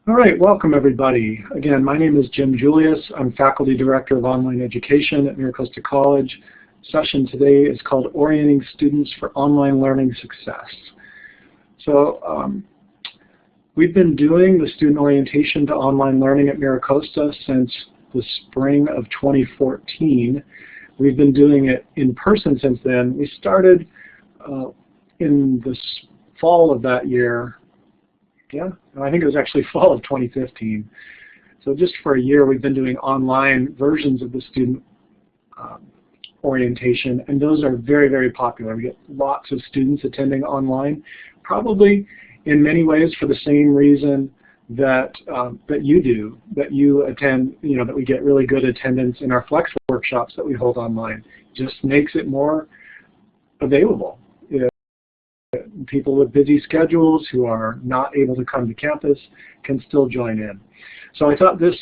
All right, welcome everybody. Again, my name is Julius. I'm Faculty Director of Online Education at Miracosta College. Session today is called Orienting Students for Online Learning Success. So we've been doing the student orientation to online learning at Miracosta since the spring of 2014. We've been doing it in person since then. We started in the fall of that year. Yeah, I think it was actually fall of 2015. So just for a year, we've been doing online versions of the student orientation, and those are very, very popular. We get lots of students attending online, probably in many ways for the same reason that that you attend, that we get really good attendance in our flex workshops that we hold online. It just makes it more available. People with busy schedules who are not able to come to campus can still join in. So I thought this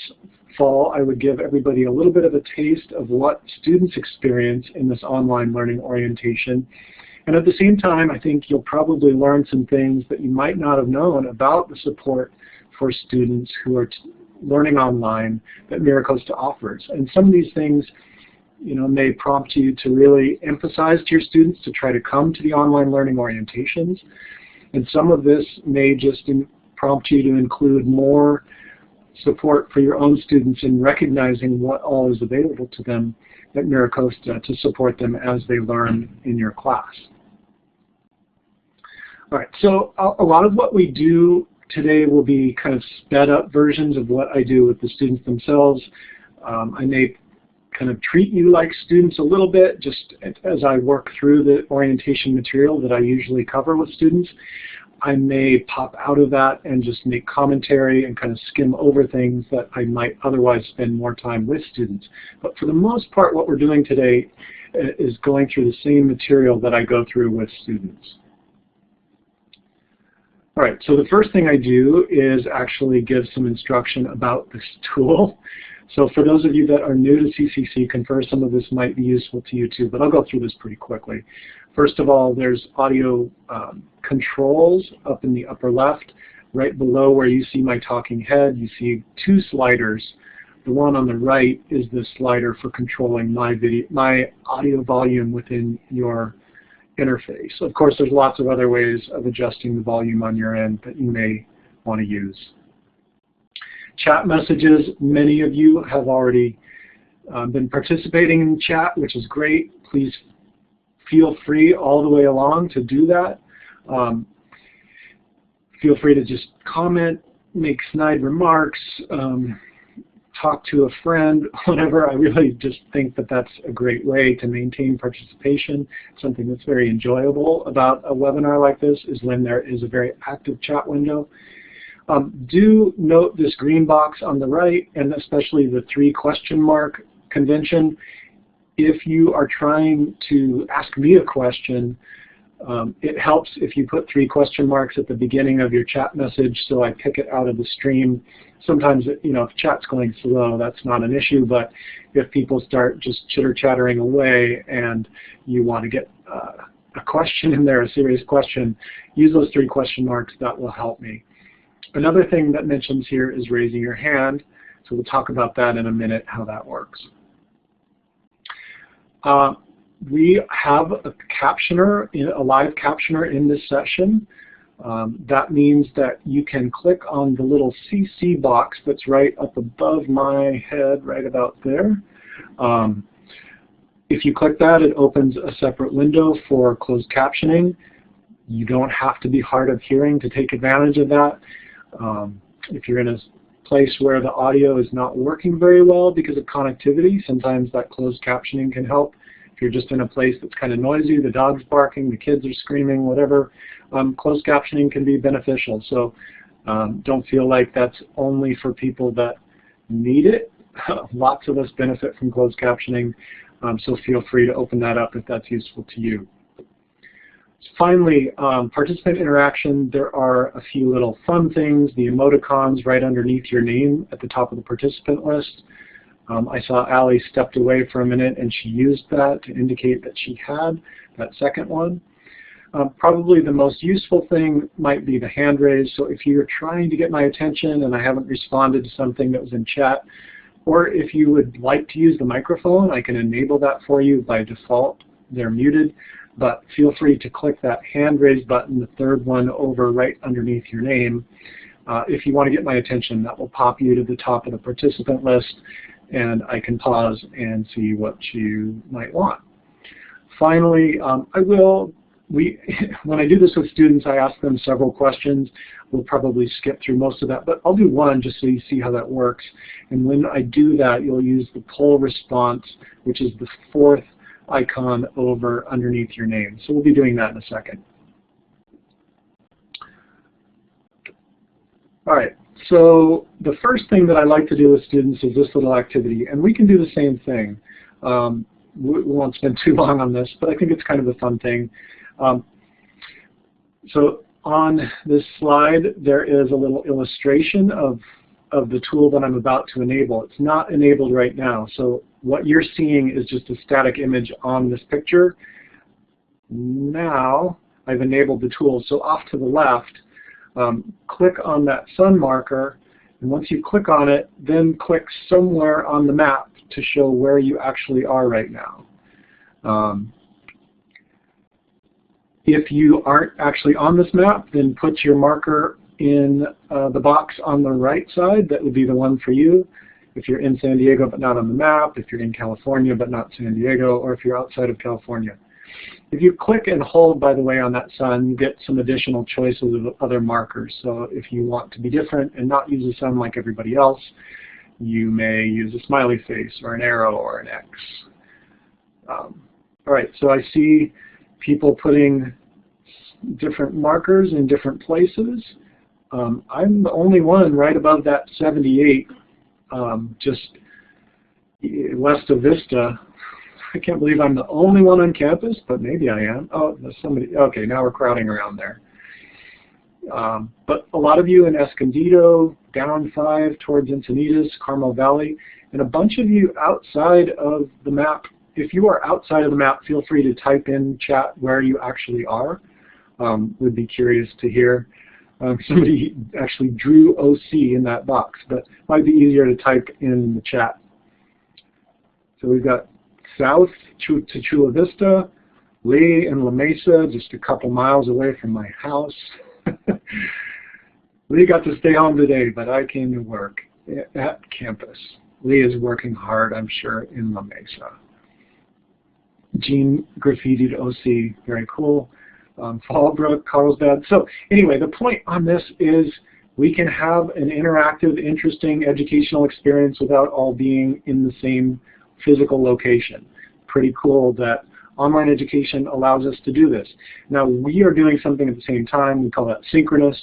fall I would give everybody a little bit of a taste of what students experience in this online learning orientation. And at the same time, I think you'll probably learn some things that you might not have known about the support for students who are learning online that Miracosta offers. And some of these things may prompt you to really emphasize to your students to try to come to the online learning orientations. And some of this may just prompt you to include more support for your own students in recognizing what all is available to them at Miracosta to support them as they learn in your class. All right, so a lot of what we do today will be kind of sped up versions of what I do with the students themselves. I may kind of treat you like students a little bit just as I work through the orientation material that I usually cover with students. I may pop out of that and just make commentary and kind of skim over things that I might otherwise spend more time with students. But for the most part, what we're doing today is going through the same material that I go through with students. All right, so the first thing I do is actually give some instruction about this tool. So for those of you that are new to CCC Confer, some of this might be useful to you too, but I'll go through this pretty quickly. First of all, there's audio controls up in the upper left. Right below where you see my talking head, you see two sliders. The one on the right is the slider for controlling my audio volume within your interface. Of course, there's lots of other ways of adjusting the volume on your end that you may want to use. Chat messages, many of you have already been participating in chat, which is great. Please feel free all the way along to do that. Feel free to just comment, make snide remarks, talk to a friend, whatever. I really just think that that's a great way to maintain participation. Something that's very enjoyable about a webinar like this is when there is a very active chat window. Do note this green box on the right, and especially the 3 question mark convention. If you are trying to ask me a question, it helps if you put 3 question marks at the beginning of your chat message so I pick it out of the stream. Sometimes, if chat's going slow, that's not an issue, but if people start just chitter-chattering away and you want to get a question in there, a serious question, use those 3 question marks. That will help me. Another thing that mentions here is raising your hand, so we'll talk about that in a minute, how that works. We have a captioner, a live captioner in this session. That means that you can click on the little CC box that's right up above my head, right about there. If you click that, it opens a separate window for closed captioning. You don't have to be hard of hearing to take advantage of that. If you're in a place where the audio is not working very well because of connectivity, sometimes that closed captioning can help. If you're just in a place that's kind of noisy, the dog's barking, the kids are screaming, whatever, closed captioning can be beneficial. So don't feel like that's only for people that need it. Lots of us benefit from closed captioning, so feel free to open that up if that's useful to you. Finally, participant interaction. There are a few little fun things, the emoticons right underneath your name at the top of the participant list. I saw Allie stepped away for a minute and she used that to indicate that she had that second one. Probably the most useful thing might be the hand raise. So if you're trying to get my attention and I haven't responded to something that was in chat, or if you would like to use the microphone, I can enable that for you. By default, they're muted, but feel free to click that hand raise button, the third one over right underneath your name. If you want to get my attention, that will pop you to the top of the participant list, and I can pause and see what you might want. Finally, when I do this with students, I ask them several questions. We'll probably skip through most of that, but I'll do one just so you see how that works. And when I do that, you'll use the poll response, which is the fourth icon over underneath your name. So we'll be doing that in a second. All right, so the first thing that I like to do with students is this little activity, and we can do the same thing. We won't spend too long on this, but I think it's kind of a fun thing. So on this slide, there is a little illustration of the tool that I'm about to enable. It's not enabled right now, so what you're seeing is just a static image on this picture. Now I've enabled the tool, so off to the left, click on that sun marker, and once you click on it, then click somewhere on the map to show where you actually are right now. If you aren't actually on this map, then put your marker in the box on the right side. That would be the one for you. If you're in San Diego but not on the map, if you're in California but not San Diego, or if you're outside of California. If you click and hold, by the way, on that sun, you get some additional choices of other markers. So if you want to be different and not use the sun like everybody else, you may use a smiley face or an arrow or an X. All right, so I see people putting different markers in different places. I'm the only one right above that 78, just west of Vista. I can't believe I'm the only one on campus, but maybe I am. Oh, there's somebody. Okay, now we're crowding around there. But a lot of you in Escondido, down 5 towards Encinitas, Carmel Valley, and a bunch of you outside of the map. If you are outside of the map, feel free to type in chat where you actually are. Would be curious to hear. Somebody actually drew OC in that box, but it might be easier to type in the chat. So we've got south to Chula Vista, Lee and La Mesa, just a couple miles away from my house. Lee got to stay home today, but I came to work at campus. Lee is working hard, I'm sure, in La Mesa. Jean graffitied OC, very cool. Fallbrook, Carlsbad. So anyway, the point on this is we can have an interactive, interesting educational experience without all being in the same physical location. Pretty cool that online education allows us to do this. Now we are doing something at the same time. We call that synchronous.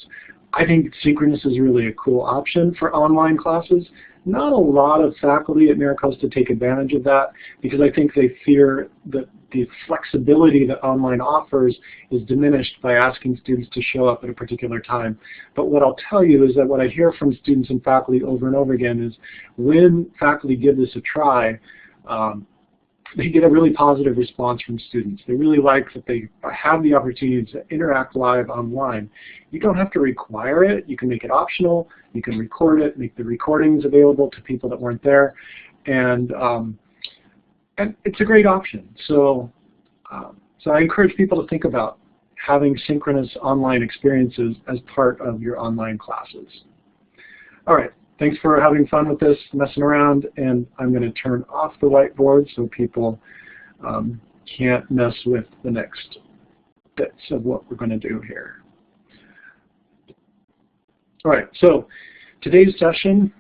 I think synchronous is really a cool option for online classes. Not a lot of faculty at MiraCosta take advantage of that because I think they fear that the flexibility that online offers is diminished by asking students to show up at a particular time. But what I'll tell you is that what I hear from students and faculty over and over again is when faculty give this a try, they get a really positive response from students. They really like that they have the opportunity to interact live online. You don't have to require it. You can make it optional. You can record it, make the recordings available to people that weren't there. And it's a great option. So I encourage people to think about having synchronous online experiences as part of your online classes. All right. Thanks for having fun with this, messing around, and I'm going to turn off the whiteboard so people can't mess with the next bits of what we're going to do here. All right, so today's session,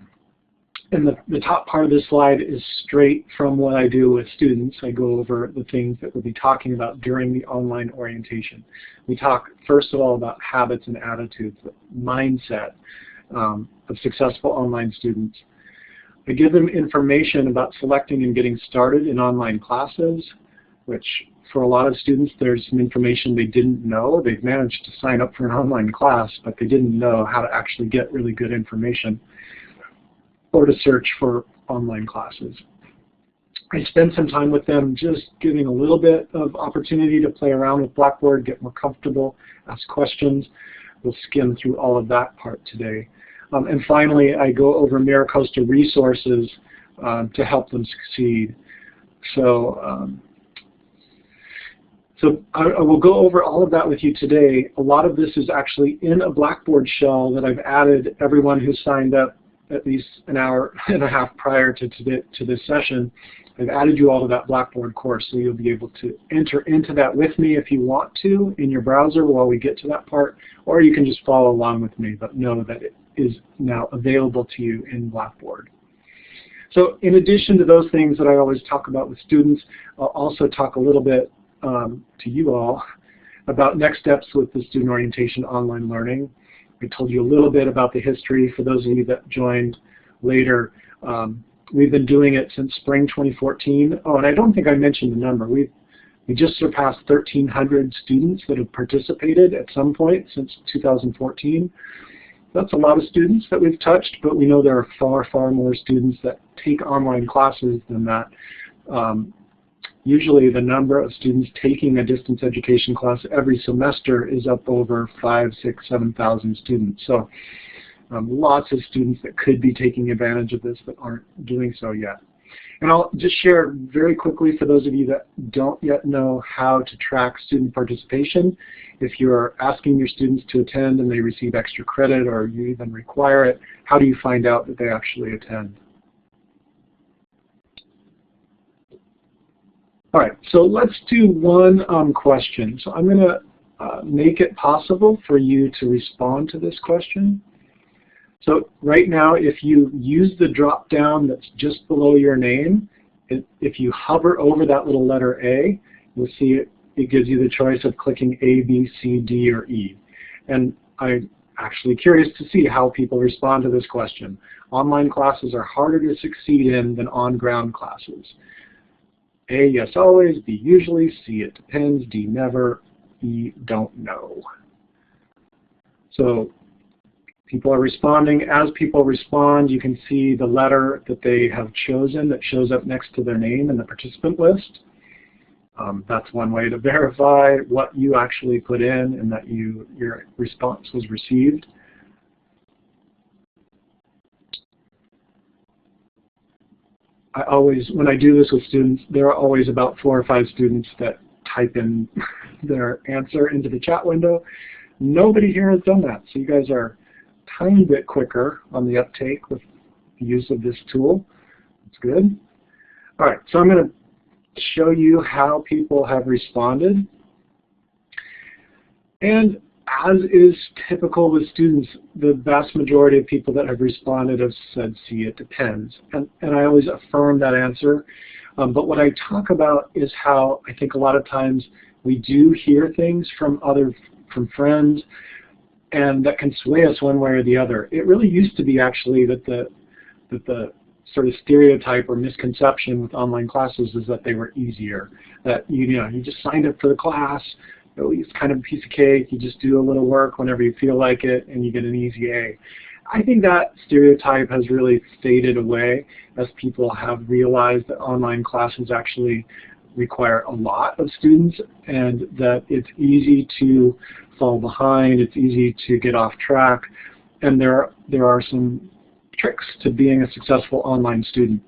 and the top part of this slide is straight from what I do with students. I go over the things that we'll be talking about during the online orientation. We talk, first of all, about habits and attitudes, the mindset of successful online students. I give them information about selecting and getting started in online classes, which for a lot of students there's some information they didn't know. They've managed to sign up for an online class, but they didn't know how to actually get really good information or to search for online classes. I spend some time with them just giving a little bit of opportunity to play around with Blackboard, get more comfortable, ask questions. We'll skim through all of that part today. And finally, I go over MiraCosta resources to help them succeed. So, I will go over all of that with you today. A lot of this is actually in a Blackboard shell that I've added everyone who signed up at least an hour and a half prior to this session. I've added you all to that Blackboard course, so you'll be able to enter into that with me if you want to in your browser while we get to that part, or you can just follow along with me, but know that it is now available to you in Blackboard. So in addition to those things that I always talk about with students, I'll also talk a little bit to you all about next steps with the student orientation online learning. I told you a little bit about the history. For those of you that joined later, we've been doing it since spring 2014. Oh, and I don't think I mentioned the number. We just surpassed 1,300 students that have participated at some point since 2014. That's a lot of students that we've touched, but we know there are far, far more students that take online classes than that. Usually the number of students taking a distance education class every semester is up over 5,000, 6,000, 7,000 students. So lots of students that could be taking advantage of this that aren't doing so yet. And I'll just share very quickly for those of you that don't yet know how to track student participation. If you're asking your students to attend and they receive extra credit, or you even require it, how do you find out that they actually attend? All right, so let's do one question. So I'm going to make it possible for you to respond to this question. So right now, if you use the drop down that's just below your name, if you hover over that little letter A, you'll see it gives you the choice of clicking A, B, C, D, or E. And I'm actually curious to see how people respond to this question. Online classes are harder to succeed in than on-ground classes. A, yes always, B, usually, C, it depends, D, never, E, don't know. So people are responding. As people respond, you can see the letter that they have chosen that shows up next to their name in the participant list. That's one way to verify what you actually put in and that your response was received. When I do this with students, there are always about 4 or 5 students that type in their answer into the chat window. Nobody here has done that, so you guys are a tiny bit quicker on the uptake with the use of this tool. That's good. All right, so I'm going to show you how people have responded. And as is typical with students, the vast majority of people that have responded have said, see, it depends. And I always affirm that answer. But what I talk about is how I think a lot of times we do hear things from friends, and that can sway us one way or the other. It really used to be actually that the sort of stereotype or misconception with online classes is that they were easier. That you just signed up for the class. It's kind of a piece of cake. You just do a little work whenever you feel like it, and you get an easy A. I think that stereotype has really faded away as people have realized that online classes actually require a lot of students, and that it's easy to fall behind, it's easy to get off track, and there are some tricks to being a successful online student.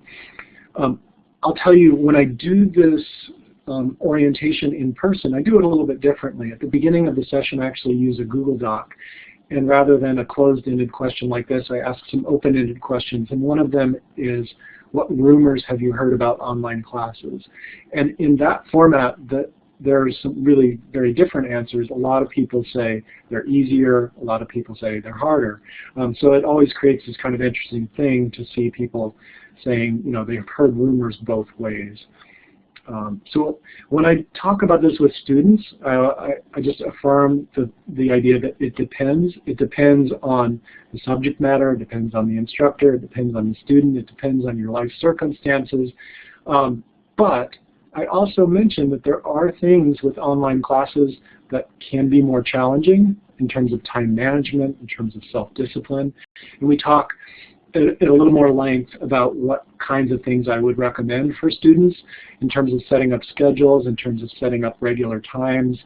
I'll tell you, when I do this orientation in person, I do it a little bit differently. At the beginning of the session, I actually use a Google Doc, and rather than a closed-ended question like this, I ask some open-ended questions, and one of them is, what rumors have you heard about online classes? And in that format, there are some really very different answers. A lot of people say they're easier, a lot of people say they're harder. So it always creates this kind of interesting thing to see people saying, they've heard rumors both ways. So when I talk about this with students, I just affirm the idea that it depends. It depends on the subject matter, it depends on the instructor, it depends on the student, it depends on your life circumstances. But I also mentioned that there are things with online classes that can be more challenging in terms of time management, in terms of self-discipline. And we talk at a little more length about what kinds of things I would recommend for students in terms of setting up schedules, in terms of setting up regular times.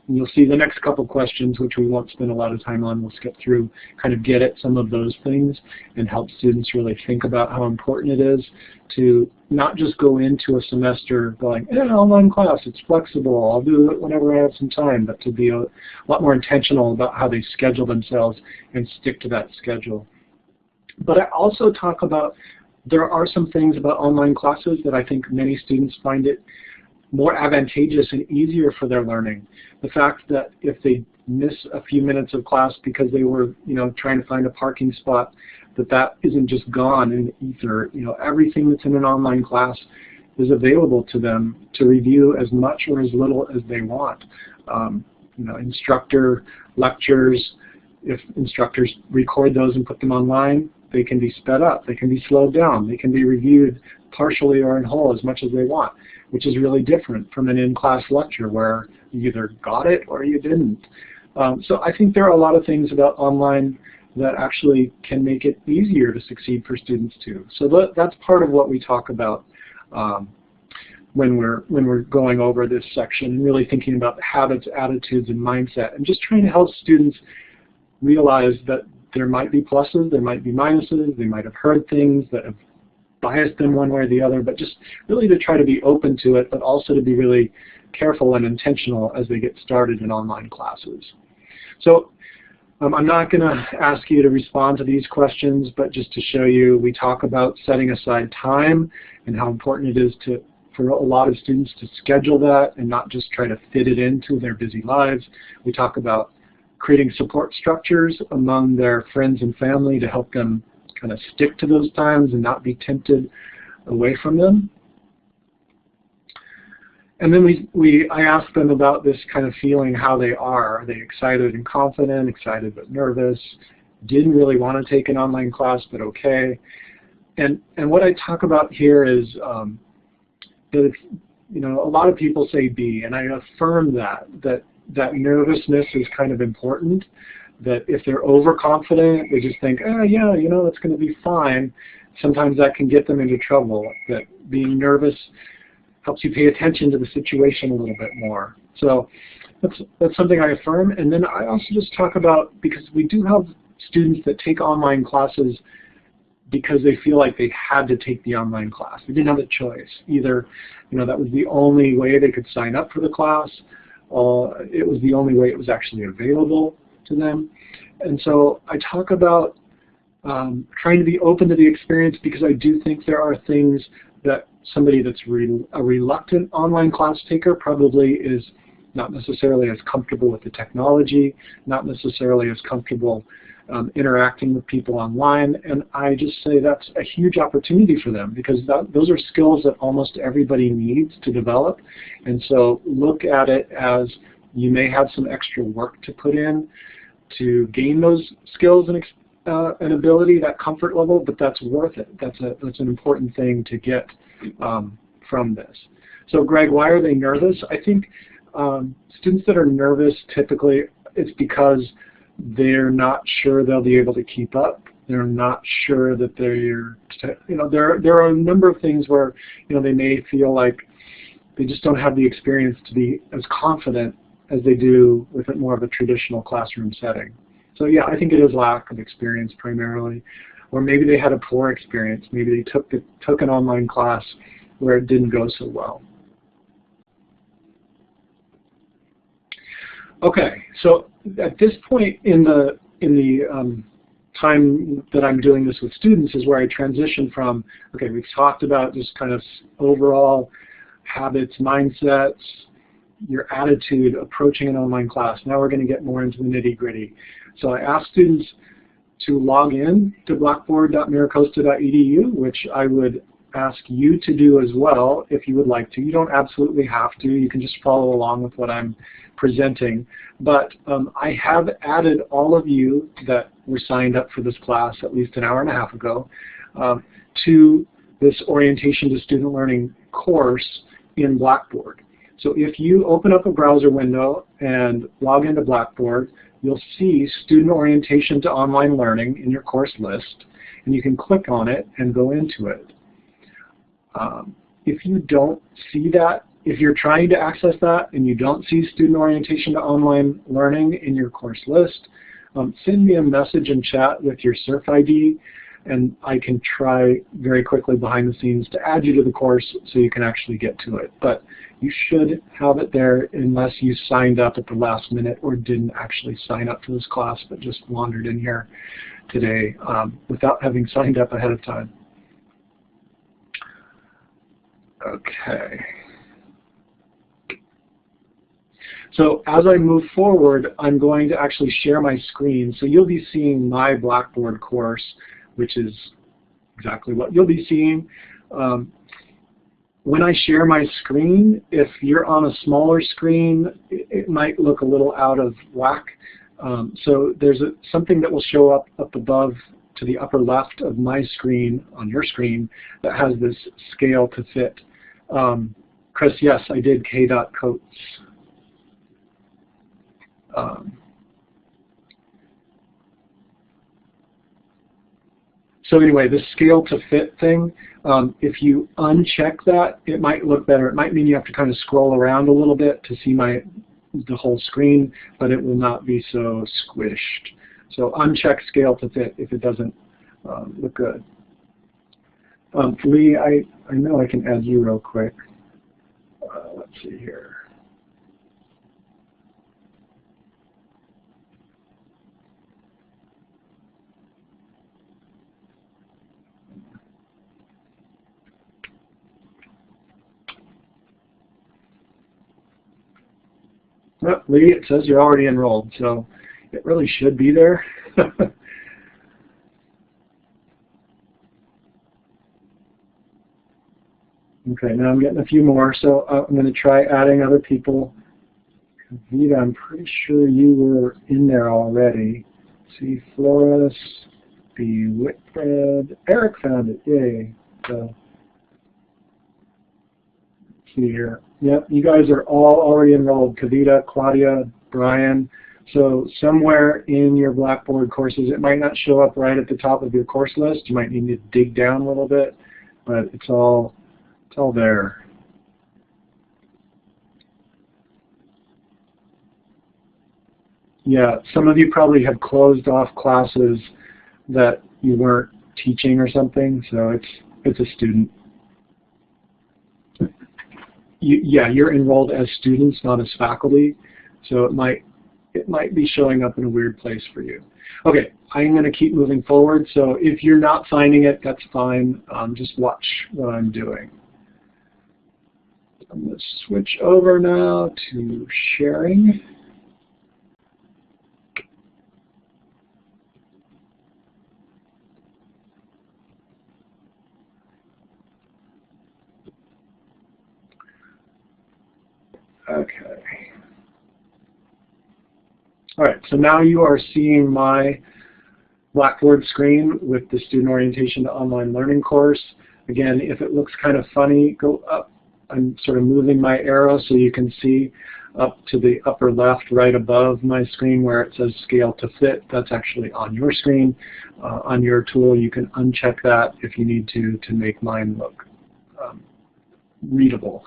And you'll see the next couple questions, which we won't spend a lot of time on, we'll skip through, kind of get at some of those things and help students really think about how important it is to not just go into a semester going, online class, it's flexible, I'll do it whenever I have some time, but to be a lot more intentional about how they schedule themselves and stick to that schedule. But I also talk about, there are some things about online classes that I think many students find it more advantageous and easier for their learning. The fact that if they miss a few minutes of class because they were, trying to find a parking spot, that isn't just gone in the ether. Everything that's in an online class is available to them to review as much or as little as they want. Instructor lectures, if instructors record those and put them online, they can be sped up, they can be slowed down, they can be reviewed partially or in whole as much as they want, which is really different from an in-class lecture where you either got it or you didn't. So I think there are a lot of things about online that actually can make it easier to succeed for students too. So that's part of what we talk about when we're going over this section, really thinking about habits, attitudes, and mindset, and just trying to help students realize that there might be pluses, there might be minuses, they might have heard things that have biased them one way or the other, but just really to try to be open to it, but also to be really careful and intentional as they get started in online classes. So I'm not going to ask you to respond to these questions, but just to show you, we talk about setting aside time and how important it is for a lot of students to schedule that and not just try to fit it into their busy lives. We talk about creating support structures among their friends and family to help them kind of stick to those times and not be tempted away from them. And then I ask them about this kind of feeling, how they are. Are they excited and confident, excited but nervous, didn't really want to take an online class but okay? And what I talk about here is that it's, a lot of people say B, and I affirm that nervousness is kind of important, that if they're overconfident, they just think, yeah, it's going to be fine. Sometimes that can get them into trouble, that being nervous helps you pay attention to the situation a little bit more. So that's something I affirm. And then I also just talk about, because we do have students that take online classes because they feel like they had to take the online class. They didn't have a choice. Either, that was the only way they could sign up for the class, or it was the only way it was actually available to them. And so I talk about trying to be open to the experience, because I do think there are things that somebody that's a reluctant online class taker probably is not necessarily as comfortable with the technology, not necessarily as comfortable interacting with people online, and I just say that's a huge opportunity for them, because those are skills that almost everybody needs to develop. And so look at it as you may have some extra work to put in to gain those skills and ability, that comfort level, but that's worth it. That's an important thing to get from this. So Greg, why are they nervous? I think students that are nervous, typically it's because they're not sure they'll be able to keep up. They're not sure that there are a number of things where they may feel like they just don't have the experience to be as confident as they do with more of a traditional classroom setting. So yeah, I think it is lack of experience primarily, or maybe they had a poor experience. Maybe they took an online class where it didn't go so well. Okay, so at this point in the time that I'm doing this with students is where I transition from, okay, we've talked about just kind of overall habits, mindsets, your attitude approaching an online class. Now we're going to get more into the nitty-gritty. So I ask students to log in to blackboard.miracosta.edu, which I would ask you to do as well if you would like to. You don't absolutely have to. You can just follow along with what I'm presenting. But I have added all of you that were signed up for this class at least an hour and a half ago to this Orientation to Student Learning course in Blackboard. So if you open up a browser window and log into Blackboard, you'll see Student Orientation to Online Learning in your course list. and you can click on it and go into it. If you don't see that, if you're trying to access that and you don't see Student Orientation to Online Learning in your course list, send me a message in chat with your CERF ID, and I can try very quickly behind the scenes to add you to the course so you can actually get to it. But you should have it there unless you signed up at the last minute or didn't actually sign up for this class but just wandered in here today without having signed up ahead of time. Okay. So as I move forward, I'm going to actually share my screen. So you'll be seeing my Blackboard course, which is exactly what you'll be seeing. When I share my screen, if you're on a smaller screen, it might look a little out of whack. So there's something that will show up above to the upper left of my screen, on your screen, that has this scale to fit. Chris, yes, I did K.Coates. So anyway, the scale to fit thing, if you uncheck that, it might look better. It might mean you have to kind of scroll around a little bit to see the whole screen, but it will not be so squished. So uncheck scale to fit if it doesn't look good. Lee, I know I can add you real quick. Let's see here. Well, Lee, it says you're already enrolled, so it really should be there. Okay, now I'm getting a few more, so I'm going to try adding other people. Vita, I'm pretty sure you were in there already. C. Flores, B. Whitbread. Eric found it, yay. So, let's see here. Yep, you guys are all already enrolled. Kavita, Claudia, Brian. So somewhere in your Blackboard courses, it might not show up right at the top of your course list. You might need to dig down a little bit, but it's all there. Yeah, some of you probably have closed off classes that you weren't teaching or something, so it's a student. You're enrolled as students, not as faculty, so it might be showing up in a weird place for you. Okay, I'm going to keep moving forward, so if you're not finding it, that's fine. Just watch what I'm doing. I'm going to switch over now to sharing. Okay. All right, so now you are seeing my Blackboard screen with the Student Orientation to Online Learning course. Again, if it looks kind of funny, go up. I'm sort of moving my arrow so you can see up to the upper left, right above my screen where it says Scale to Fit. That's actually on your screen. On your tool, you can uncheck that if you need to make mine look readable.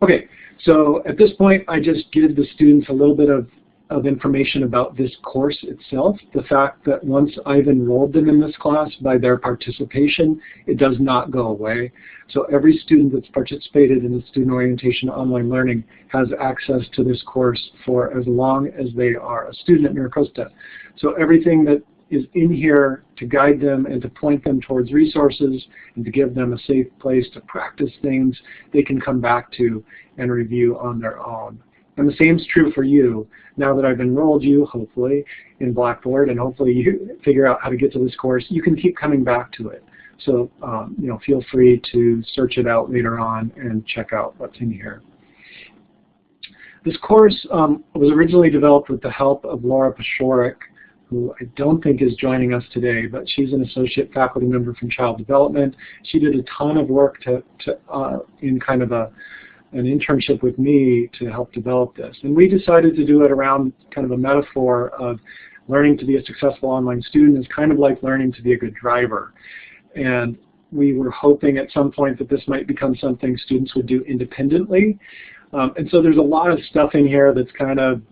Okay, so at this point, I just give the students a little bit of information about this course itself. The fact that once I've enrolled them in this class by their participation, it does not go away. So every student that's participated in the Student Orientation to Online Learning has access to this course for as long as they are a student at MiraCosta. So everything that is in here to guide them and to point them towards resources and to give them a safe place to practice things they can come back to and review on their own. And the same is true for you. Now that I've enrolled you, hopefully, in Blackboard, and hopefully you figure out how to get to this course, you can keep coming back to it. So feel free to search it out later on and check out what's in here. This course was originally developed with the help of Laura Pashorik, who I don't think is joining us today, but she's an associate faculty member from Child Development. She did a ton of work in kind of an internship with me to help develop this. And we decided to do it around kind of a metaphor of learning to be a successful online student is kind of like learning to be a good driver. And we were hoping at some point that this might become something students would do independently. And so there's a lot of stuff in here that's kind of,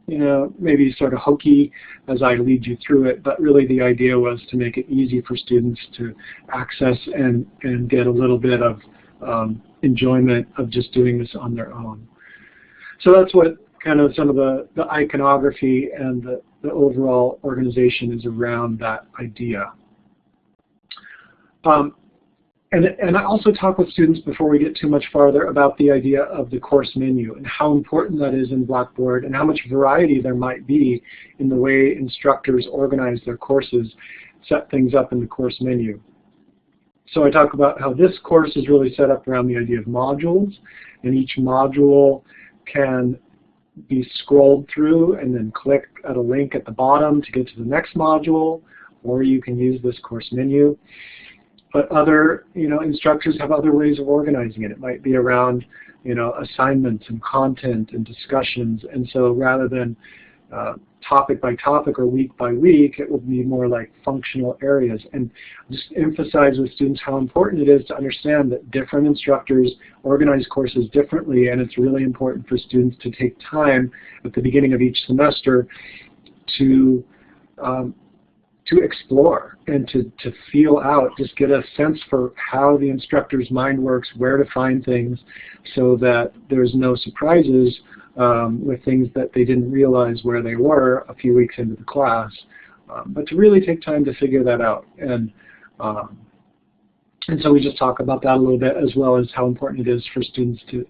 you know, maybe sort of hokey as I lead you through it, but really the idea was to make it easy for students to access and get a little bit of enjoyment of just doing this on their own. So that's what kind of some of the iconography and the overall organization is around that idea. And I also talk with students before we get too much farther about the idea of the course menu and how important that is in Blackboard and how much variety there might be in the way instructors organize their courses, set things up in the course menu. So I talk about how this course is really set up around the idea of modules, and each module can be scrolled through and then click at a link at the bottom to get to the next module, or you can use this course menu. But other, you know, instructors have other ways of organizing it. It might be around, you know, assignments and content and discussions. And so rather than topic by topic or week by week, it will be more like functional areas. And just emphasize with students how important it is to understand that different instructors organize courses differently, and it's really important for students to take time at the beginning of each semester to explore and to feel out, just get a sense for how the instructor's mind works, where to find things, so that there's no surprises with things that they didn't realize where they were a few weeks into the class. But to really take time to figure that out. And so we just talk about that a little bit, as well as how important it is for students to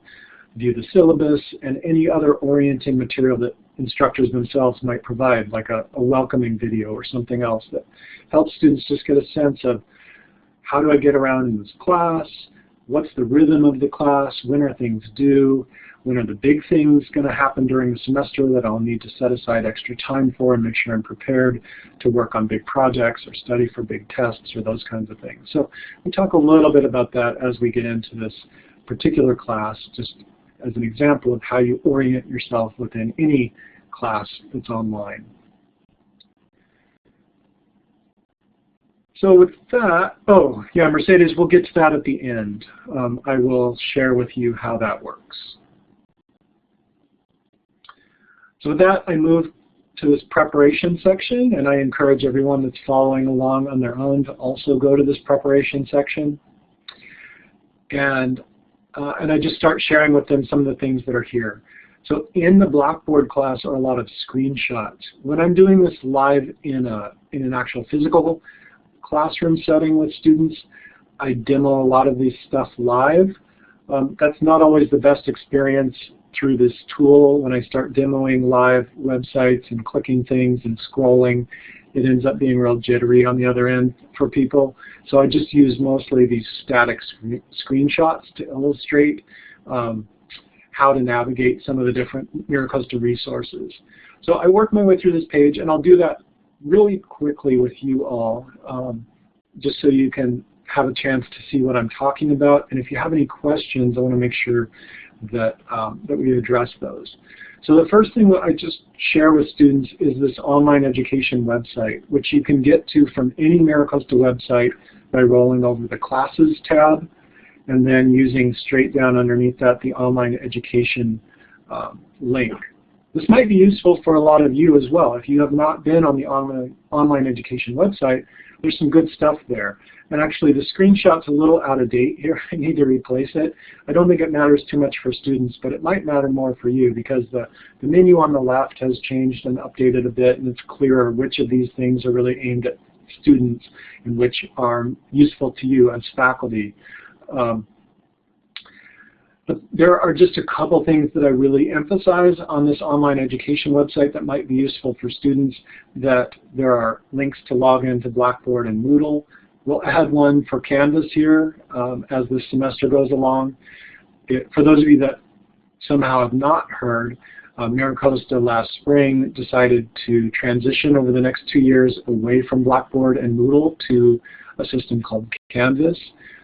view the syllabus and any other orienting material that instructors themselves might provide, like a welcoming video or something else that helps students just get a sense of how do I get around in this class, what's the rhythm of the class, when are things due, when are the big things going to happen during the semester that I'll need to set aside extra time for and make sure I'm prepared to work on big projects or study for big tests or those kinds of things. So we talk a little bit about that as we get into this particular class, just as an example of how you orient yourself within any class that's online. So with that, oh yeah, Mercedes, we'll get to that at the end. I will share with you how that works. So with that, I move to this preparation section, and I encourage everyone that's following along on their own to also go to this preparation section. And I just start sharing with them some of the things that are here. So in the Blackboard class are a lot of screenshots. When I'm doing this live in an actual physical classroom setting with students, I demo a lot of this stuff live. That's not always the best experience through this tool. When I start demoing live websites and clicking things and scrolling, it ends up being real jittery on the other end for people. So I just use mostly these static screenshots to illustrate how to navigate some of the different MiraCosta resources. So I work my way through this page, and I'll do that really quickly with you all, just so you can have a chance to see what I'm talking about. And if you have any questions, I want to make sure that, that we address those. So the first thing that I just share with students is this online education website, which you can get to from any MiraCosta website by rolling over the Classes tab and then using straight down underneath that the online education link. This might be useful for a lot of you as well. If you have not been on the online education website, there's some good stuff there. And actually the screenshot's a little out of date here. I need to replace it. I don't think it matters too much for students, but it might matter more for you because the menu on the left has changed and updated a bit, and it's clearer which of these things are really aimed at students and which are useful to you as faculty. But there are just a couple things that I really emphasize on this online education website that might be useful for students, that there are links to log into Blackboard and Moodle. We'll add one for Canvas here as the semester goes along. For those of you that somehow have not heard, MiraCosta last spring decided to transition over the next 2 years away from Blackboard and Moodle to a system called Canvas.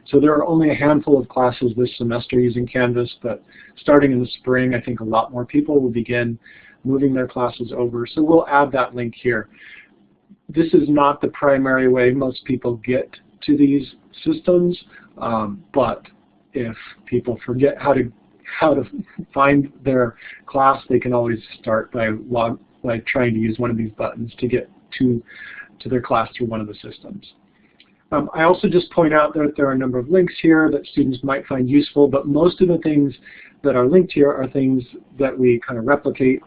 So there are only a handful of classes this semester using Canvas, but starting in the spring, I think a lot more people will begin moving their classes over. So we'll add that link here. This is not the primary way most people get to these systems, but if people forget how to find their class, they can always start by trying to use one of these buttons to get to their class through one of the systems. I also just point out that there are a number of links here that students might find useful, but most of the things that are linked here are things that we kind of replicate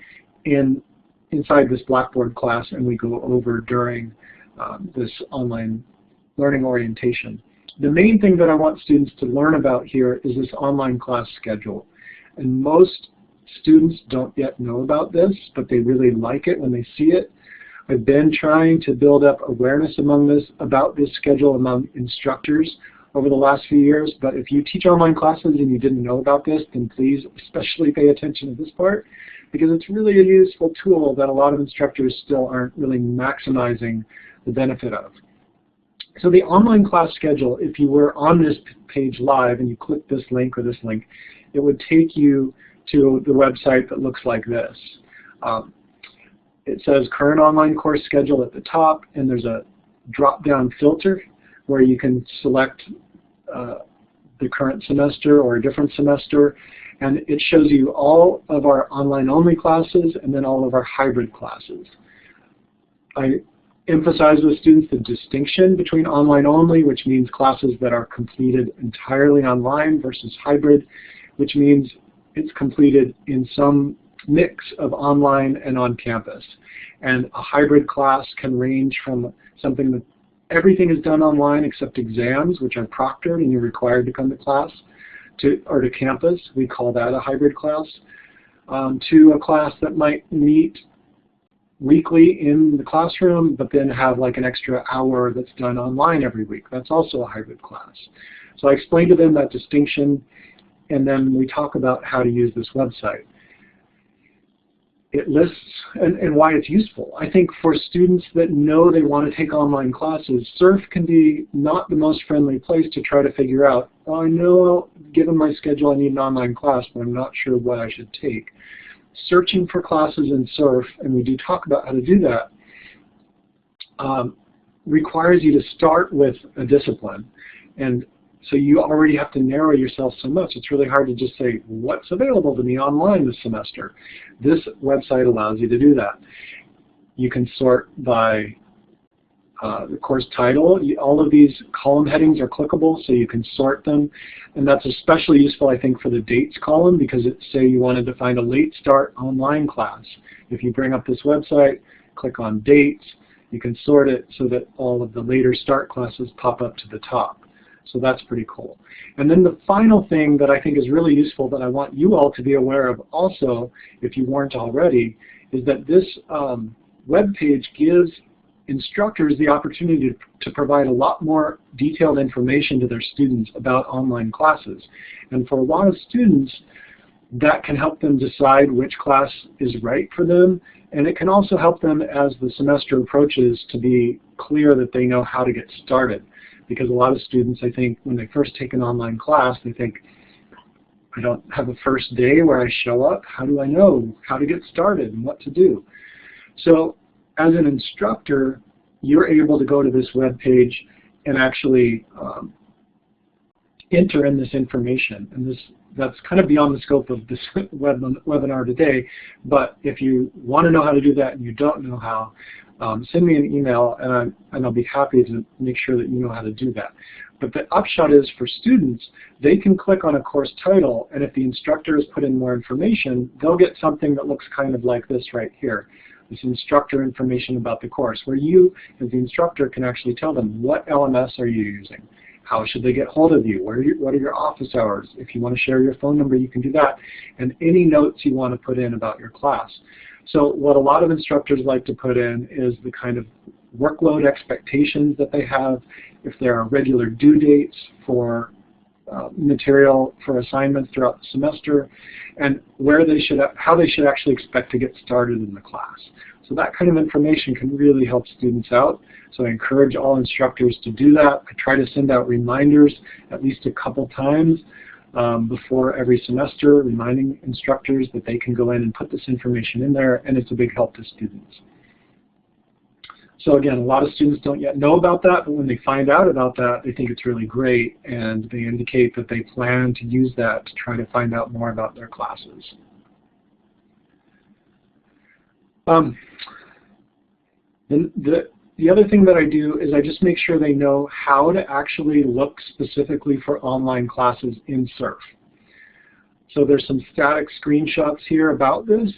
inside this Blackboard class, and we go over during this online learning orientation. The main thing that I want students to learn about here is this online class schedule. And most students don't yet know about this, but they really like it when they see it. I've been trying to build up awareness about this schedule among instructors over the last few years, but if you teach online classes and you didn't know about this, then please especially pay attention to this part, because it's really a useful tool that a lot of instructors still aren't really maximizing the benefit of. So the online class schedule, if you were on this page live and you click this link or this link, it would take you to the website that looks like this. It says current online course schedule at the top, and there's a drop-down filter where you can select the current semester or a different semester, and it shows you all of our online-only classes and then all of our hybrid classes. I emphasize with students the distinction between online-only, which means classes that are completed entirely online, versus hybrid, which means it's completed in some mix of online and on campus. And a hybrid class can range from something that everything is done online except exams, which are proctored and you're required to come to class, or to campus. We call that a hybrid class, to a class that might meet weekly in the classroom, but then have like an extra hour that's done online every week. That's also a hybrid class. So I explain to them that distinction, and then we talk about how to use this website. It lists and why it's useful. I think for students that know they want to take online classes, SURF can be not the most friendly place to try to figure out, oh, I know given my schedule I need an online class, but I'm not sure what I should take. Searching for classes in SURF, and we do talk about how to do that, requires you to start with a discipline. And so you already have to narrow yourself so much. It's really hard to just say, what's available to me online this semester? This website allows you to do that. You can sort by the course title. All of these column headings are clickable, so you can sort them. And that's especially useful, I think, for the dates column, because say you wanted to find a late start online class. If you bring up this website, click on dates, you can sort it so that all of the later start classes pop up to the top. So that's pretty cool. And then the final thing that I think is really useful that I want you all to be aware of also, if you weren't already, is that this web page gives instructors the opportunity to provide a lot more detailed information to their students about online classes. And for a lot of students, that can help them decide which class is right for them, and it can also help them as the semester approaches to be clear that they know how to get started. Because a lot of students, I think, when they first take an online class, they think, I don't have a first day where I show up. How do I know how to get started and what to do? So as an instructor, you're able to go to this web page and actually enter in this information. And that's kind of beyond the scope of this webinar today, but if you want to know how to do that and you don't know how, send me an email and I'll be happy to make sure that you know how to do that. But the upshot is, for students, they can click on a course title, and if the instructor has put in more information, they'll get something that looks kind of like this right here. This instructor information about the course, where you, as the instructor, can actually tell them, what LMS are you using? How should they get hold of you? What are your office hours? If you want to share your phone number, you can do that. And any notes you want to put in about your class. So what a lot of instructors like to put in is the kind of workload expectations that they have, if there are regular due dates for material for assignments throughout the semester, and how they should actually expect to get started in the class. So that kind of information can really help students out. So I encourage all instructors to do that. I try to send out reminders at least a couple times before every semester, reminding instructors that they can go in and put this information in there, and it's a big help to students. So again, a lot of students don't yet know about that, but when they find out about that, they think it's really great, and they indicate that they plan to use that to try to find out more about their classes. The other thing that I do is I just make sure they know how to actually look specifically for online classes in SURF. So there's some static screenshots here about this.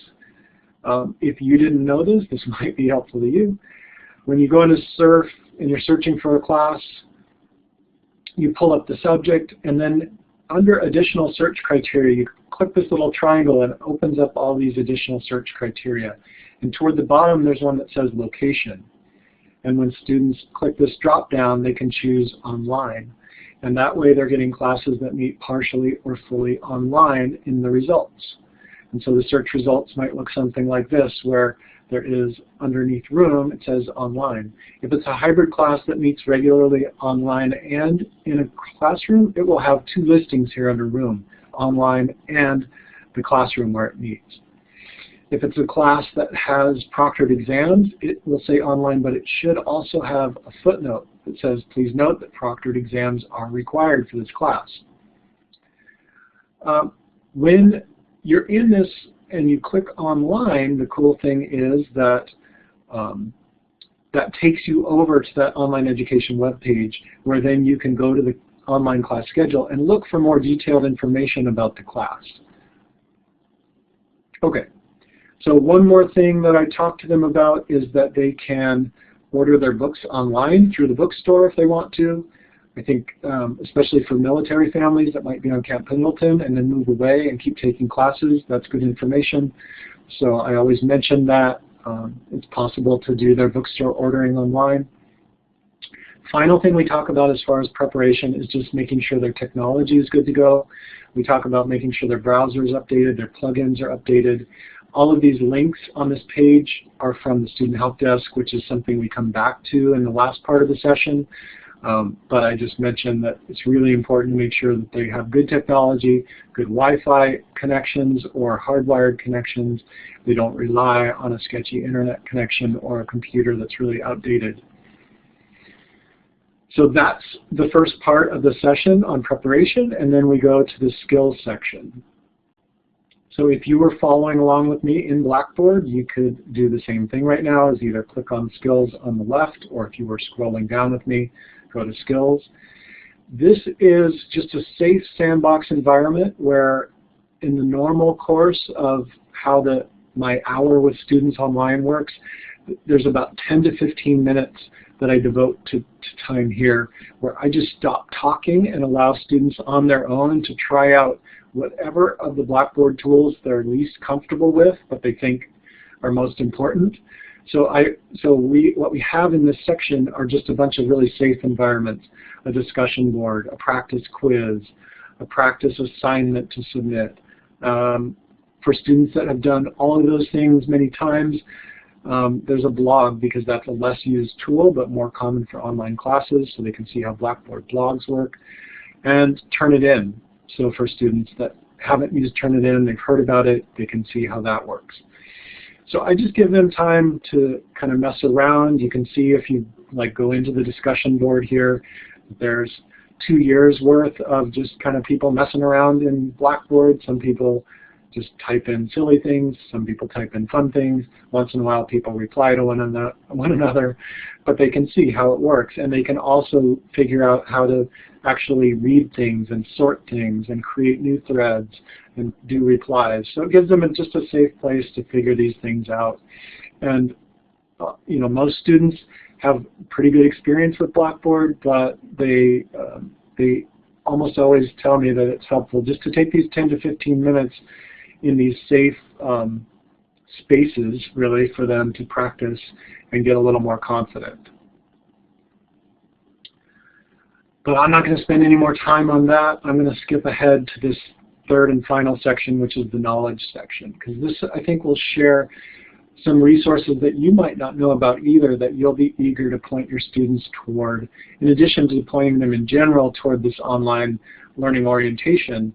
If you didn't know this might be helpful to you. When you go into SURF and you're searching for a class, you pull up the subject, and then under additional search criteria, you click this little triangle and it opens up all these additional search criteria. And toward the bottom, there's one that says location. And when students click this drop down, they can choose online. And that way they're getting classes that meet partially or fully online in the results. And so the search results might look something like this, where there is underneath room, it says online. If it's a hybrid class that meets regularly online and in a classroom, it will have two listings here under room, online and the classroom where it meets. If it's a class that has proctored exams, it will say online, but it should also have a footnote that says, please note that proctored exams are required for this class. When you're in this and you click online, the cool thing is that that takes you over to that online education webpage, where then you can go to the online class schedule and look for more detailed information about the class. Okay. So one more thing that I talked to them about is that they can order their books online through the bookstore if they want to. I think especially for military families that might be on Camp Pendleton and then move away and keep taking classes, that's good information. So I always mention that it's possible to do their bookstore ordering online. Final thing we talk about as far as preparation is just making sure their technology is good to go. We talk about making sure their browser is updated, their plugins are updated. All of these links on this page are from the Student Help Desk, which is something we come back to in the last part of the session. But I just mentioned that it's really important to make sure that they have good technology, good Wi-Fi connections or hardwired connections. They don't rely on a sketchy internet connection or a computer that's really outdated. So that's the first part of the session on preparation, and then we go to the skills section. So if you were following along with me in Blackboard, you could do the same thing right now, is either click on skills on the left, or if you were scrolling down with me, go to skills. This is just a safe sandbox environment where in the normal course of how my hour with students online works, there's about 10 to 15 minutes that I devote to time here, where I just stop talking and allow students on their own to try out whatever of the Blackboard tools they're least comfortable with, but they think are most important. So what we have in this section are just a bunch of really safe environments: a discussion board, a practice quiz, a practice assignment to submit. For students that have done all of those things many times, there's a blog, because that's a less used tool but more common for online classes, so they can see how Blackboard blogs work. And Turnitin. So for students that haven't used Turnitin, they've heard about it, they can see how that works. So I just give them time to kind of mess around. You can see if you go into the discussion board here, there's 2 years worth of just kind of people messing around in Blackboard. Some people just type in silly things, some people type in fun things. Once in a while people reply to one another, but they can see how it works, and they can also figure out how to actually read things and sort things and create new threads and do replies. So it gives them just a safe place to figure these things out. And most students have pretty good experience with Blackboard, but they almost always tell me that it's helpful just to take these 10 to 15 minutes in these safe spaces, really, for them to practice and get a little more confident. But I'm not going to spend any more time on that. I'm going to skip ahead to this third and final section, which is the knowledge section, because this, I think, will share some resources that you might not know about either, that you'll be eager to point your students toward, in addition to pointing them in general toward this online learning orientation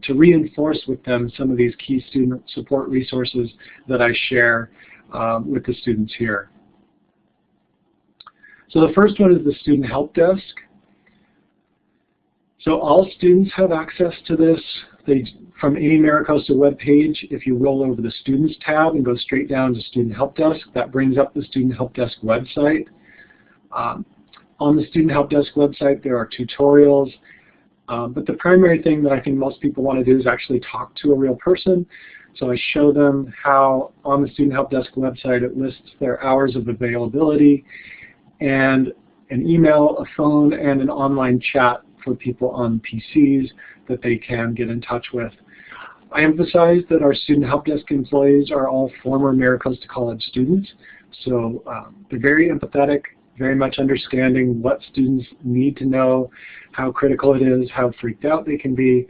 to reinforce with them some of these key student support resources that I share with the students here. So the first one is the Student Help Desk. So all students have access to this. From any MiraCosta web page, if you roll over the Students tab and go straight down to Student Help Desk, that brings up the Student Help Desk website. On the Student Help Desk website, there are tutorials, but the primary thing that I think most people want to do is actually talk to a real person. So I show them how on the Student Help Desk website it lists their hours of availability and an email, a phone, and an online chat for people on PCs that they can get in touch with. I emphasize that our Student Help Desk employees are all former MiraCosta College students, so they're very empathetic, very much understanding what students need to know, how critical it is, how freaked out they can be,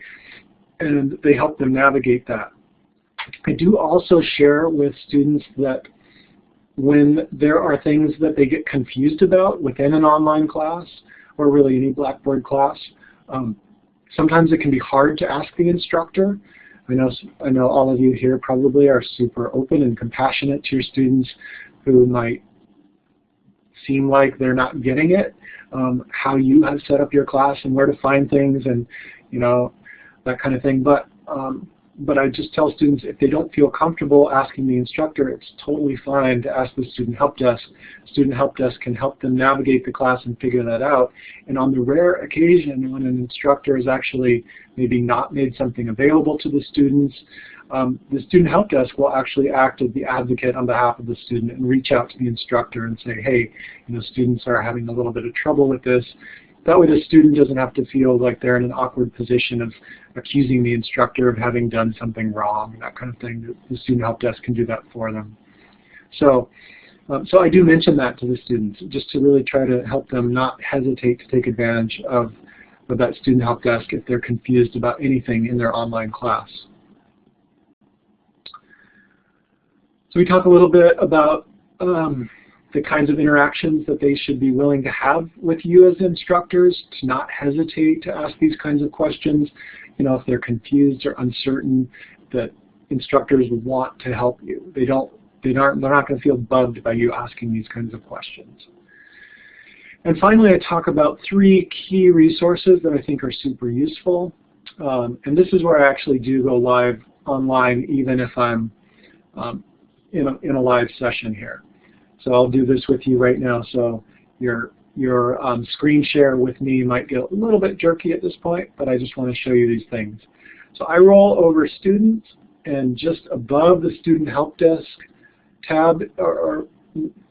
and they help them navigate that. I do also share with students that when there are things that they get confused about within an online class, or really any Blackboard class, sometimes it can be hard to ask the instructor. I know all of you here probably are super open and compassionate to your students who might seem like they're not getting it, how you have set up your class and where to find things and that kind of thing. But I just tell students if they don't feel comfortable asking the instructor, it's totally fine to ask the Student Help Desk. Student Help Desk can help them navigate the class and figure that out. And on the rare occasion when an instructor has actually maybe not made something available to the students, the Student Help Desk will actually act as the advocate on behalf of the student and reach out to the instructor and say, hey, students are having a little bit of trouble with this. That way the student doesn't have to feel like they're in an awkward position of accusing the instructor of having done something wrong, that kind of thing. The Student Help Desk can do that for them. So I do mention that to the students, just to really try to help them not hesitate to take advantage of that Student Help Desk if they're confused about anything in their online class. So we talk a little bit about the kinds of interactions that they should be willing to have with you as instructors, to not hesitate to ask these kinds of questions. If they're confused or uncertain, that instructors want to help you. They're not going to feel bugged by you asking these kinds of questions. And finally, I talk about 3 key resources that I think are super useful. And this is where I actually do go live online, even if I'm in a live session here. So I'll do this with you right now. So your screen share with me might get a little bit jerky at this point, but I just want to show you these things. So I roll over Students, and just above the Student Help Desk tab or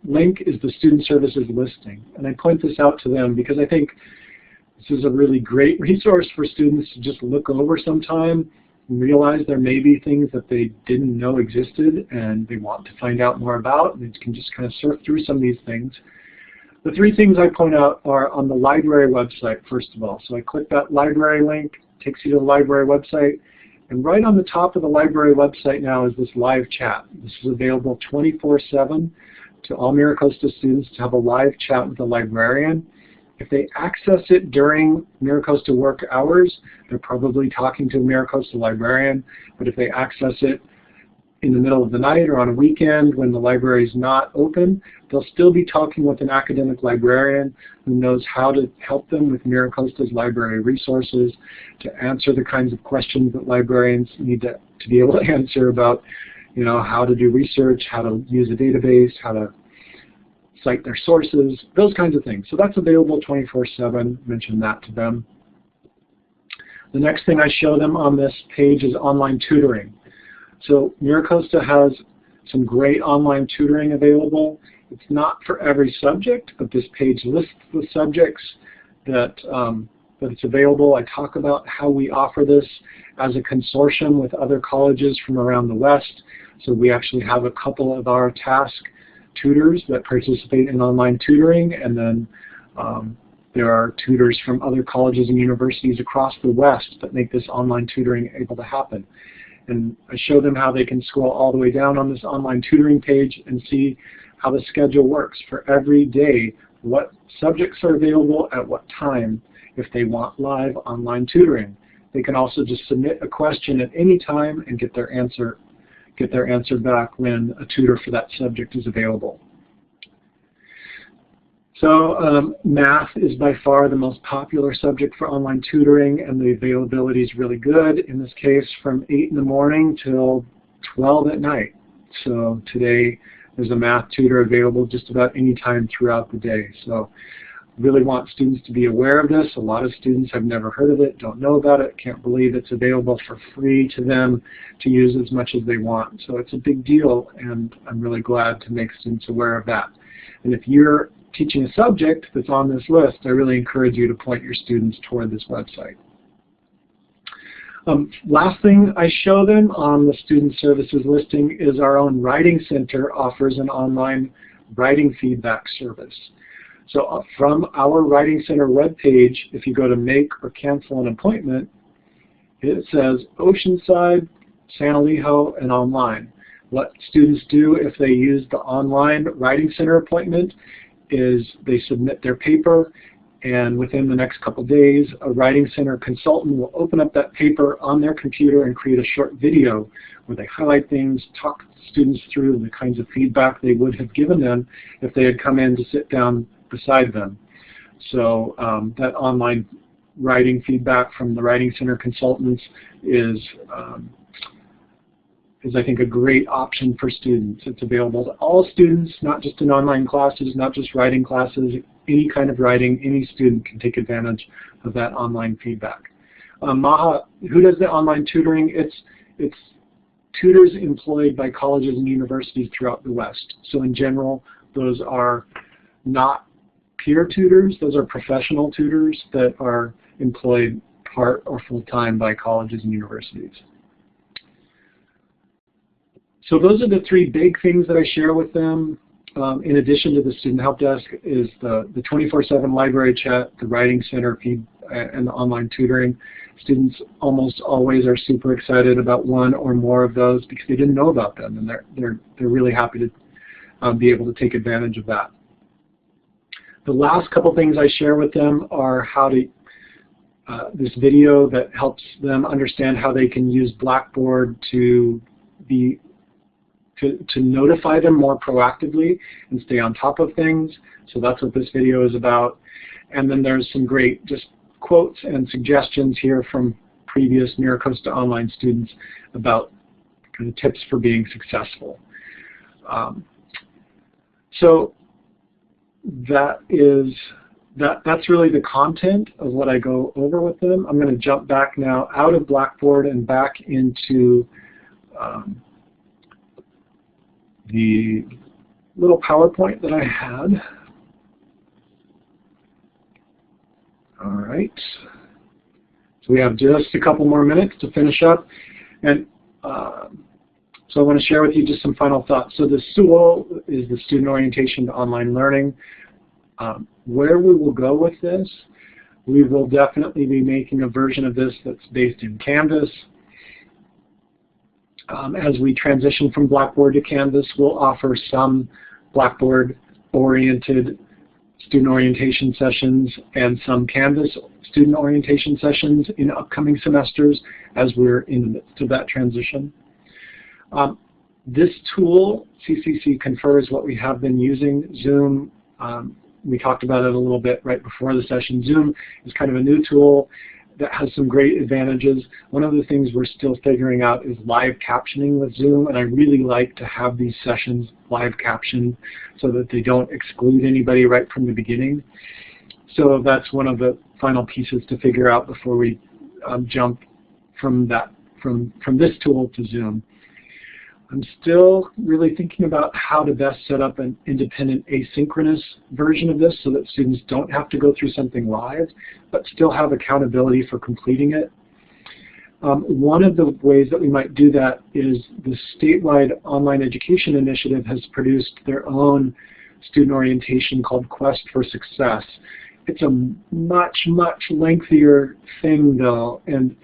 link is the Student Services listing. And I point this out to them because I think this is a really great resource for students to just look over sometime and realize there may be things that they didn't know existed and they want to find out more about. And they can just kind of surf through some of these things. The 3 things I point out are on the library website, first of all. So I click that library link, takes you to the library website, and right on the top of the library website now is this live chat. This is available 24/7 to all MiraCosta students to have a live chat with a librarian. If they access it during MiraCosta work hours, they're probably talking to a MiraCosta librarian, but if they access it in the middle of the night or on a weekend when the library is not open, they'll still be talking with an academic librarian who knows how to help them with MiraCosta's library resources, to answer the kinds of questions that librarians need to be able to answer about, how to do research, how to use a database, how to cite their sources, those kinds of things. So that's available 24/7, mention that to them. The next thing I show them on this page is online tutoring. So MiraCosta has some great online tutoring available. It's not for every subject, but this page lists the subjects that it's available. I talk about how we offer this as a consortium with other colleges from around the West. So we actually have a couple of our task tutors that participate in online tutoring, and then there are tutors from other colleges and universities across the West that make this online tutoring able to happen. And I show them how they can scroll all the way down on this online tutoring page and see how the schedule works for every day, what subjects are available at what time, if they want live online tutoring. They can also just submit a question at any time and get their answer back when a tutor for that subject is available. So math is by far the most popular subject for online tutoring, and the availability is really good. In this case, from 8 in the morning till 12 at night. So today there's a math tutor available just about any time throughout the day. So really want students to be aware of this. A lot of students have never heard of it, don't know about it, can't believe it's available for free to them to use as much as they want. So it's a big deal, and I'm really glad to make students aware of that. And if you're teaching a subject that's on this list, I really encourage you to point your students toward this website. Last thing I show them on the Student Services listing is our own Writing Center offers an online writing feedback service. So from our Writing Center webpage, if you go to make or cancel an appointment, it says Oceanside, San Elijo, and online. What students do if they use the online Writing Center appointment is they submit their paper, and within the next couple days, a Writing Center consultant will open up that paper on their computer and create a short video where they highlight things, talk students through the kinds of feedback they would have given them if they had come in to sit down beside them. So that online writing feedback from the Writing Center consultants is I think a great option for students. It's available to all students, not just in online classes, not just writing classes, any kind of writing. Any student can take advantage of that online feedback. Maha, who does the online tutoring? It's tutors employed by colleges and universities throughout the West. So in general, those are not peer tutors, those are professional tutors that are employed part or full-time by colleges and universities. So those are the three big things that I share with them. In addition to the Student Help Desk is the 24/7 library chat, the Writing Center feed, and the online tutoring. Students almost always are super excited about one or more of those because they didn't know about them, and they're really happy to be able to take advantage of that. The last couple things I share with them are how to this video that helps them understand how they can use Blackboard to notify them more proactively and stay on top of things. So that's what this video is about. And then there's some great just quotes and suggestions here from previous MiraCosta Online students about kind of tips for being successful. So that's really the content of what I go over with them. I'm going to jump back now out of Blackboard and back into the little PowerPoint that I had. All right. So we have just a couple more minutes to finish up. And so I want to share with you just some final thoughts. So the STOOL is the Student Orientation to Online Learning. Where we will go with this, we will definitely be making a version of this that's based in Canvas. As we transition from Blackboard to Canvas, we'll offer some Blackboard-oriented student orientation sessions and some Canvas student orientation sessions in upcoming semesters as we're in the midst of that transition. This tool, CCC Confer, is what we have been using. Zoom, we talked about it a little bit right before the session. Zoom is kind of a new tool that has some great advantages. One of the things we're still figuring out is live captioning with Zoom, and I really like to have these sessions live captioned so that they don't exclude anybody right from the beginning. So that's one of the final pieces to figure out before we jump from this tool to Zoom. I'm still really thinking about how to best set up an independent asynchronous version of this so that students don't have to go through something live, but still have accountability for completing it. One of the ways that we might do that is the statewide online education initiative has produced their own student orientation called Quest for Success. It's a much, much lengthier thing though, and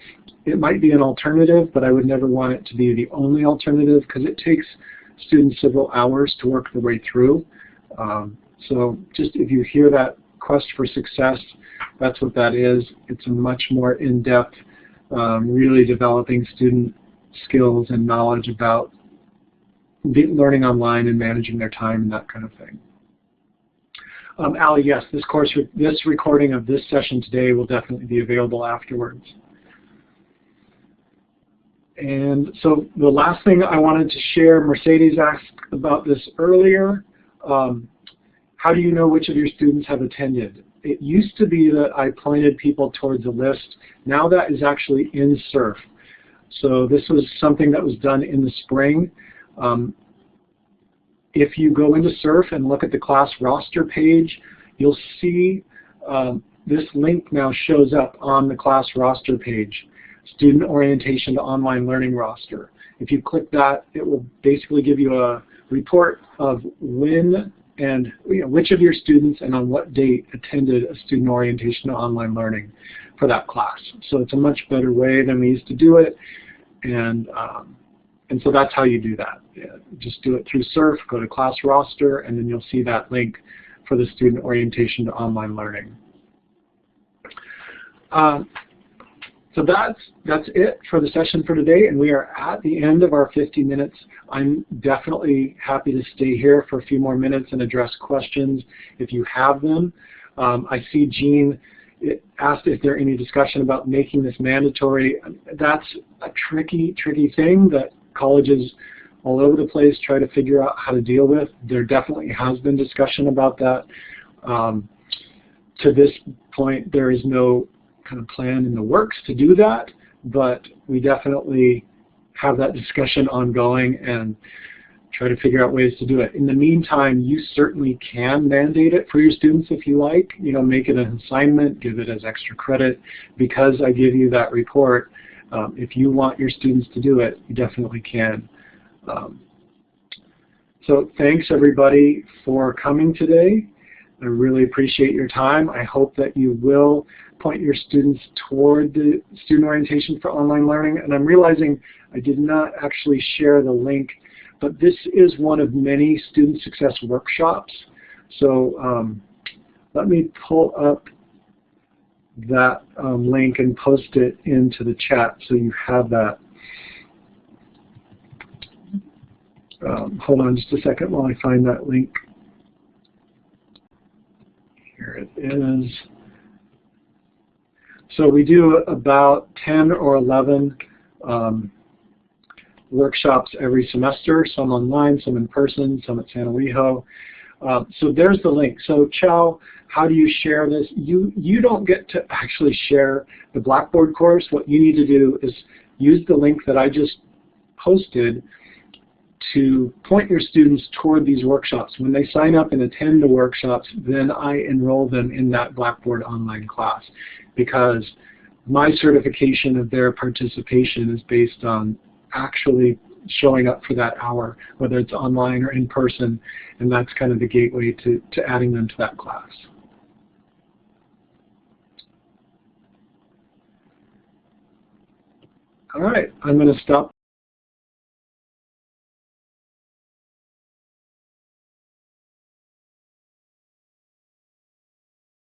it might be an alternative, but I would never want it to be the only alternative because it takes students several hours to work their way through. So just if you hear that Quest for Success. That's what that is. It's a much more in-depth, really developing student skills and knowledge about learning online and managing their time and that kind of thing. Ali, yes, this recording of this session today will definitely be available afterwards. And so the last thing I wanted to share, Mercedes asked about this earlier. How do you know which of your students have attended? It used to be that I pointed people towards a list. Now that is actually in SURF. So this was something that was done in the spring. If you go into SURF and look at the class roster page, you'll see this link now shows up on the class roster page, Student Orientation to Online Learning Roster. If you click that, it will basically give you a report of when and which of your students and on what date attended a Student Orientation to Online Learning for that class. So it's a much better way than we used to do it, and so that's how you do that. Just do it through SURF, go to class roster, and then you'll see that link for the Student Orientation to Online Learning. So that's it for the session for today, and we are at the end of our 50 minutes. I'm definitely happy to stay here for a few more minutes and address questions if you have them. I see Jean asked if there any discussion about making this mandatory. That's a tricky thing that colleges all over the place try to figure out how to deal with. There definitely has been discussion about that. To this point, there is no kind of plan in the works to do that, but we definitely have that discussion ongoing and try to figure out ways to do it. In the meantime, you certainly can mandate it for your students if you like. Make it an assignment, give it as extra credit. Because I give you that report, if you want your students to do it, you definitely can. So thanks everybody for coming today. I really appreciate your time. I hope that you will point your students toward the Student Orientation for Online Learning. And I'm realizing I did not actually share the link, but this is one of many student success workshops. So let me pull up that link and post it into the chat so you have that. Hold on just a second while I find that link. Here it is. So we do about 10 or 11 workshops every semester, some online, some in person, some at San Elijo. So there's the link. So Chow, how do you share this? You don't get to actually share the Blackboard course. What you need to do is use the link that I just posted to point your students toward these workshops. When they sign up and attend the workshops, then I enroll them in that Blackboard online class, because my certification of their participation is based on actually showing up for that hour, whether it's online or in person, and that's kind of the gateway to adding them to that class. All right, I'm going to stop